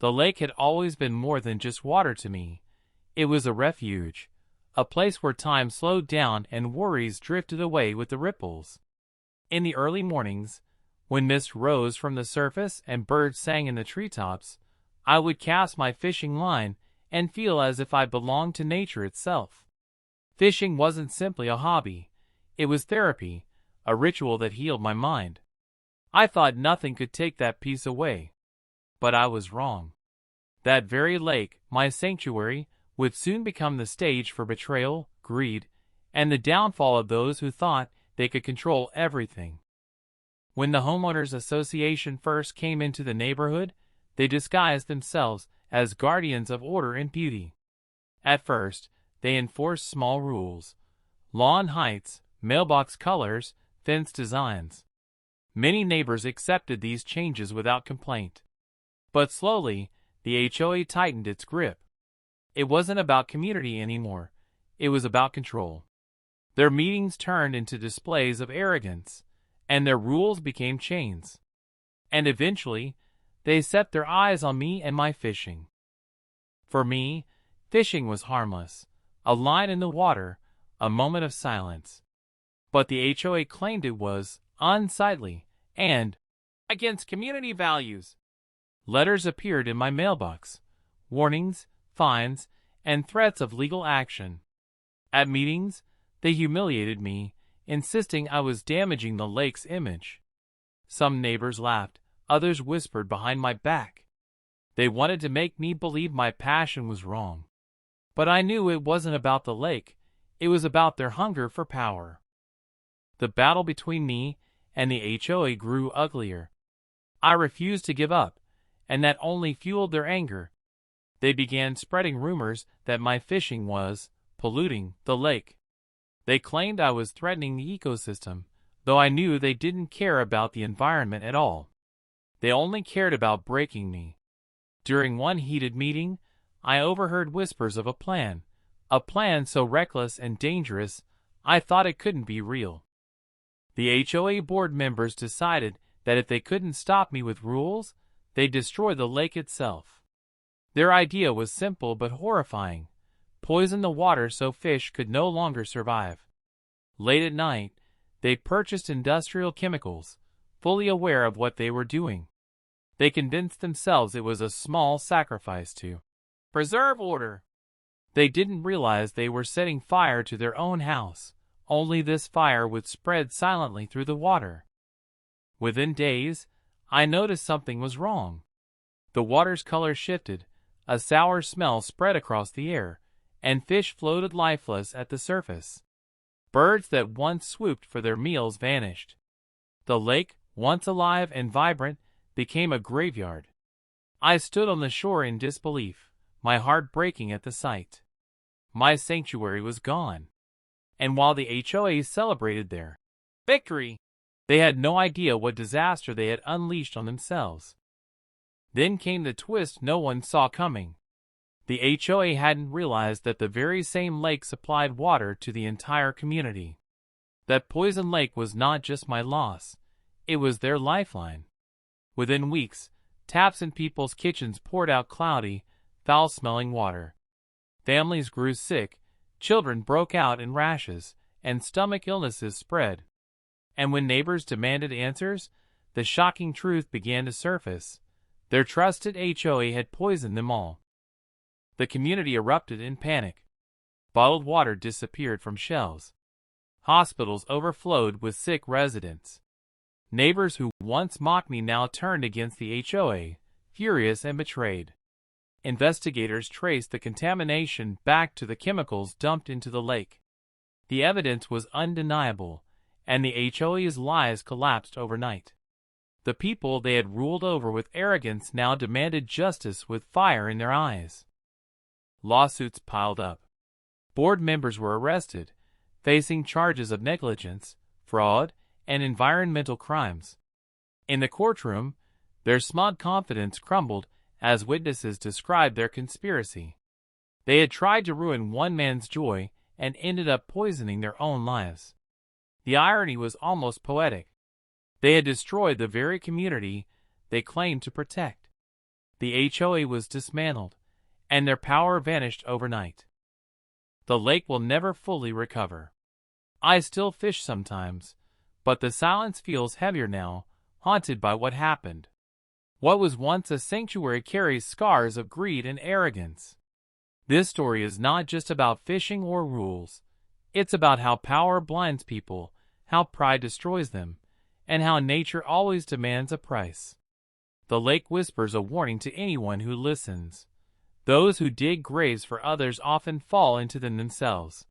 The lake had always been more than just water to me. It was a refuge, a place where time slowed down and worries drifted away with the ripples. In the early mornings, when mist rose from the surface and birds sang in the treetops, I would cast my fishing line and feel as if I belonged to nature itself. Fishing wasn't simply a hobby, it was therapy, a ritual that healed my mind. I thought nothing could take that peace away. But I was wrong. That very lake, my sanctuary, would soon become the stage for betrayal, greed, and the downfall of those who thought they could control everything. When the homeowners association first came into the neighborhood, they disguised themselves as guardians of order and beauty. At first, they enforced small rules: lawn heights, mailbox colors, fence designs. Many neighbors accepted these changes without complaint. But slowly, the HOA tightened its grip. It wasn't about community anymore. It was about control. Their meetings turned into displays of arrogance, and their rules became chains. And eventually, they set their eyes on me and my fishing. For me, fishing was harmless, a line in the water, a moment of silence. But the HOA claimed it was unsightly and against community values. Letters appeared in my mailbox, warnings, fines, and threats of legal action. At meetings, they humiliated me, insisting I was damaging the lake's image. Some neighbors laughed, others whispered behind my back. They wanted to make me believe my passion was wrong. But I knew it wasn't about the lake, it was about their hunger for power. The battle between me and the HOA grew uglier. I refused to give up, and that only fueled their anger. They began spreading rumors that my fishing was polluting the lake. They claimed I was threatening the ecosystem, though I knew they didn't care about the environment at all. They only cared about breaking me. During one heated meeting, I overheard whispers of a plan so reckless and dangerous, I thought it couldn't be real. The HOA board members decided that if they couldn't stop me with rules, they'd destroy the lake itself. Their idea was simple but horrifying: poison the water so fish could no longer survive. Late at night, they purchased industrial chemicals, fully aware of what they were doing. They convinced themselves it was a small sacrifice to preserve order. They didn't realize they were setting fire to their own house, only this fire would spread silently through the water. Within days, I noticed something was wrong. The water's color shifted, a sour smell spread across the air, and fish floated lifeless at the surface. Birds that once swooped for their meals vanished. The lake, once alive and vibrant, became a graveyard. I stood on the shore in disbelief, my heart breaking at the sight. My sanctuary was gone. And while the HOA celebrated their victory, they had no idea what disaster they had unleashed on themselves. Then came the twist no one saw coming. The HOA hadn't realized that the very same lake supplied water to the entire community. That poison lake was not just my loss, it was their lifeline. Within weeks, taps in people's kitchens poured out cloudy, foul-smelling water. Families grew sick, children broke out in rashes, and stomach illnesses spread. And when neighbors demanded answers, the shocking truth began to surface: their trusted HOA had poisoned them all. The community erupted in panic. Bottled water disappeared from shelves. Hospitals overflowed with sick residents. Neighbors who once mocked me now turned against the HOA, furious and betrayed. Investigators traced the contamination back to the chemicals dumped into the lake. The evidence was undeniable, and the HOA's lies collapsed overnight. The people they had ruled over with arrogance now demanded justice with fire in their eyes. Lawsuits piled up. Board members were arrested, facing charges of negligence, fraud, and environmental crimes. In the courtroom, their smug confidence crumbled as witnesses described their conspiracy. They had tried to ruin one man's joy and ended up poisoning their own lives. The irony was almost poetic. They had destroyed the very community they claimed to protect. The HOA was dismantled, and their power vanished overnight. The lake will never fully recover. I still fish sometimes, but the silence feels heavier now, haunted by what happened. What was once a sanctuary carries scars of greed and arrogance. This story is not just about fishing or rules. It's about how power blinds people, how pride destroys them, and how nature always demands a price. The lake whispers a warning to anyone who listens. Those who dig graves for others often fall into them themselves.